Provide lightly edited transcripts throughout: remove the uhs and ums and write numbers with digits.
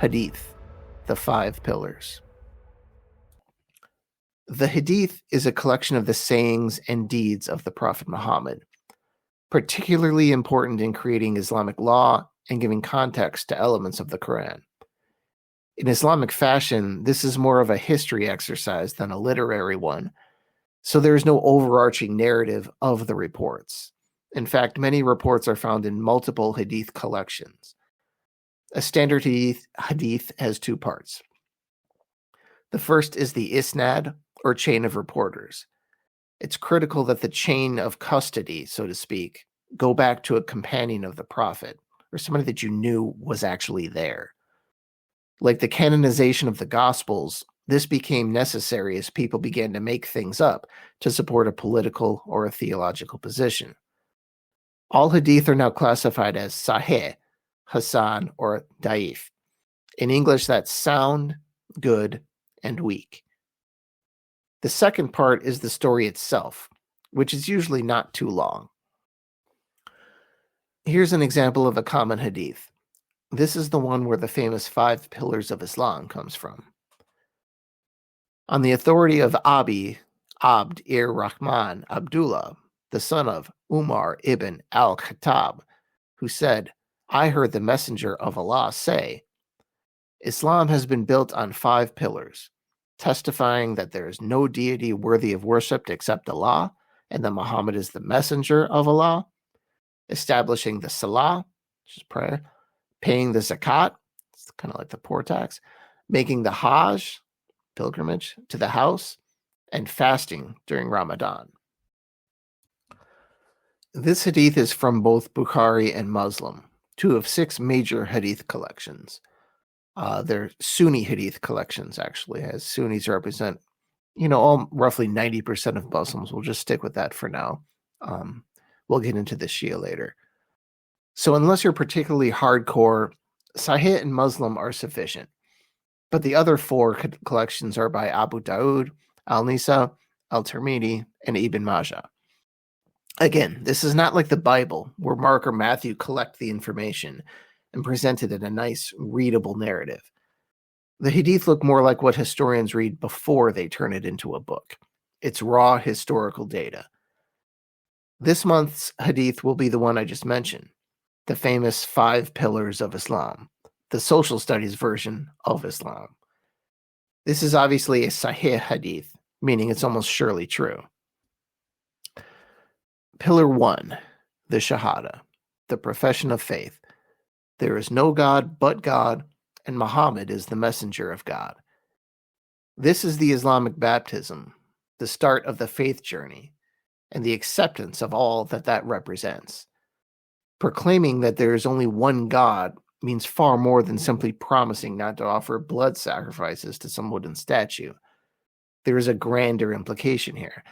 Hadith, the five pillars. The Hadith is a collection of the sayings and deeds of the Prophet Muhammad, particularly important in creating Islamic law and giving context to elements of the Quran. In Islamic fashion, this is more of a history exercise than a literary one, so there is no overarching narrative of the reports. In fact, many reports are found in multiple Hadith collections. A standard Hadith has two parts. The first is the isnad, or chain of reporters. It's critical that the chain of custody, so to speak, go back to a companion of the Prophet, or somebody that you knew was actually there. Like the canonization of the Gospels, this became necessary as people began to make things up to support a political or a theological position. All Hadith are now classified as sahih, hasan, or da'if. In English, that's sound, good, and weak. The second part is the story itself, which is usually not too long. Here's an example of a common Hadith. This is the one where the famous five pillars of Islam comes from. On the authority of Abd-ir-Rahman Abdullah, the son of Umar ibn al-Khattab, who said, "I heard the messenger of Allah say, Islam has been built on five pillars, testifying that there is no deity worthy of worship except Allah, and that Muhammad is the messenger of Allah, establishing the salah, which is prayer, paying the zakat, it's kind of like the poor tax, making the hajj, pilgrimage, to the house, and fasting during Ramadan." This hadith is from both Bukhari and Muslim, two of six major hadith collections. They're Sunni hadith collections, actually, as Sunnis represent, all roughly 90% of Muslims. We'll just stick with that for now. We'll get into the Shia later. So unless you're particularly hardcore, Sahih and Muslim are sufficient. But the other four collections are by Abu Dawood, Al-Nisa, Al-Tirmidhi, and Ibn Majah. Again, this is not like the Bible, where Mark or Matthew collect the information and present it in a nice, readable narrative. The Hadith look more like what historians read before they turn it into a book. It's raw historical data. This month's Hadith will be the one I just mentioned, the famous five pillars of Islam, the social studies version of Islam. This is obviously a Sahih Hadith, meaning it's almost surely true. Pillar 1, the Shahada, the profession of faith. There is no God but God, and Muhammad is the messenger of God. This is the Islamic baptism, the start of the faith journey, and the acceptance of all that represents. Proclaiming that there is only one God means far more than simply promising not to offer blood sacrifices to some wooden statue. There is a grander implication here.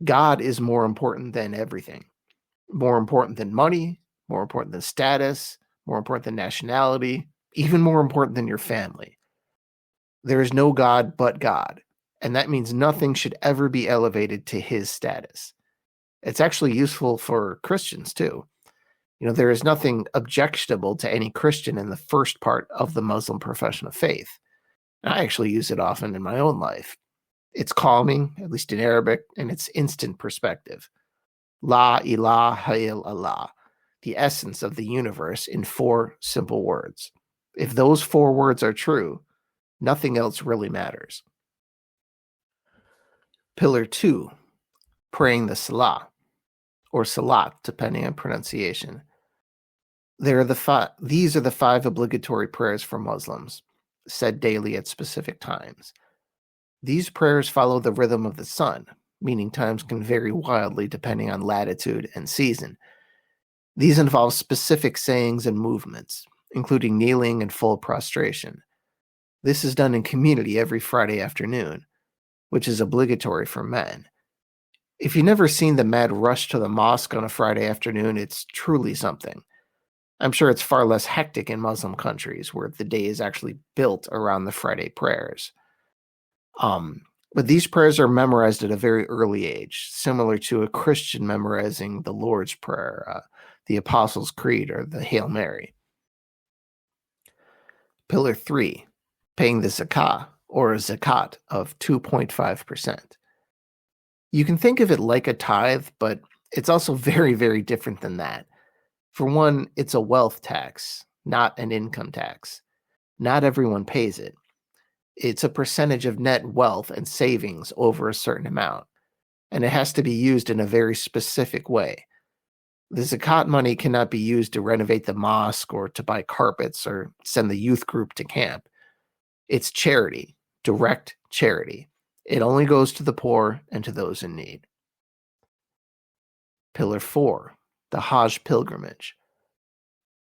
God is more important than everything. More important than money, more important than status, more important than nationality, even more important than your family. There is no God but God, and that means nothing should ever be elevated to his status. It's actually useful for Christians too. There is nothing objectionable to any Christian in the first part of the Muslim profession of faith. I actually use it often in my own life. It's calming, at least in Arabic, and it's instant perspective. La ilaha illallah, the essence of the universe in four simple words. If those four words are true, nothing else really matters. Pillar 2, praying the salah, or salat, depending on pronunciation. These are the five obligatory prayers for Muslims, said daily at specific times. These prayers follow the rhythm of the sun, meaning times can vary wildly depending on latitude and season. These involve specific sayings and movements, including kneeling and full prostration. This is done in community every Friday afternoon, which is obligatory for men. If you've never seen the mad rush to the mosque on a Friday afternoon, it's truly something. I'm sure it's far less hectic in Muslim countries, where the day is actually built around the Friday prayers. But these prayers are memorized at a very early age, similar to a Christian memorizing the Lord's Prayer, the Apostles' Creed, or the Hail Mary. Pillar 3, paying the zakah, or a zakat, of 2.5%. You can think of it like a tithe, but it's also very, very different than that. For one, it's a wealth tax, not an income tax. Not everyone pays it. It's a percentage of net wealth and savings over a certain amount, and it has to be used in a very specific way. The zakat money cannot be used to renovate the mosque or to buy carpets or send the youth group to camp. It's charity, direct charity. It only goes to the poor and to those in need. Pillar 4, the Hajj pilgrimage.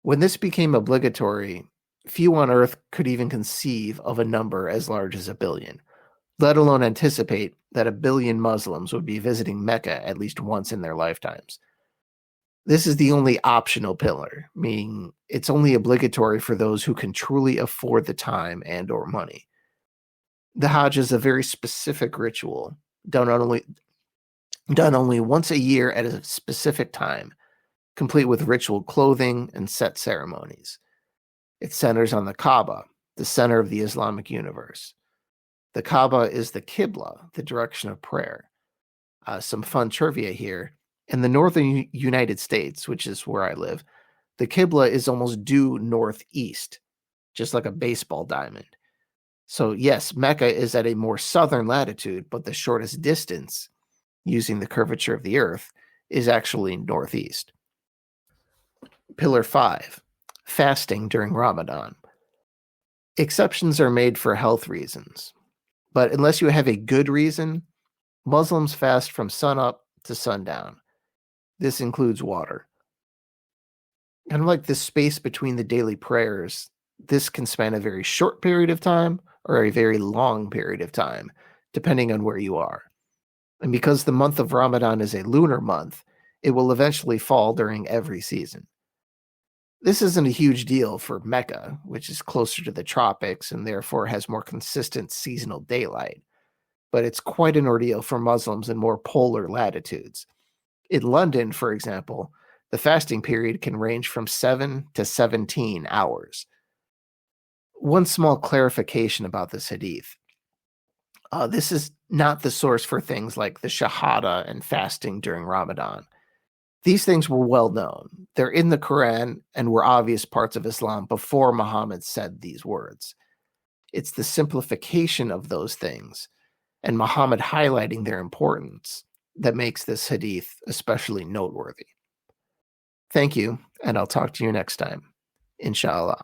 When this became obligatory, few on earth could even conceive of a number as large as 1 billion, let alone anticipate that 1 billion Muslims would be visiting Mecca at least once in their lifetimes. This is the only optional pillar, meaning it's only obligatory for those who can truly afford the time and or money. The Hajj is a very specific ritual, done only once a year at a specific time, complete with ritual clothing and set ceremonies. It centers on the Kaaba, the center of the Islamic universe. The Kaaba is the Qibla, the direction of prayer. Some fun trivia here. In the northern United States, which is where I live, the Qibla is almost due northeast, just like a baseball diamond. So yes, Mecca is at a more southern latitude, but the shortest distance, using the curvature of the earth, is actually northeast. Pillar 5, fasting during Ramadan. Exceptions are made for health reasons, but unless you have a good reason, Muslims fast from sunup to sundown. This includes water. Kind of like the space between the daily prayers, this can span a very short period of time or a very long period of time, depending on where you are. And because the month of Ramadan is a lunar month, it will eventually fall during every season. This isn't a huge deal for Mecca, which is closer to the tropics and therefore has more consistent seasonal daylight, but it's quite an ordeal for Muslims in more polar latitudes. In London, for example, the fasting period can range from 7 to 17 hours. One small clarification about this hadith. This is not the source for things like the Shahada and fasting during Ramadan. These things were well known. They're in the Quran and were obvious parts of Islam before Muhammad said these words. It's the simplification of those things and Muhammad highlighting their importance that makes this hadith especially noteworthy. Thank you, and I'll talk to you next time. Inshallah.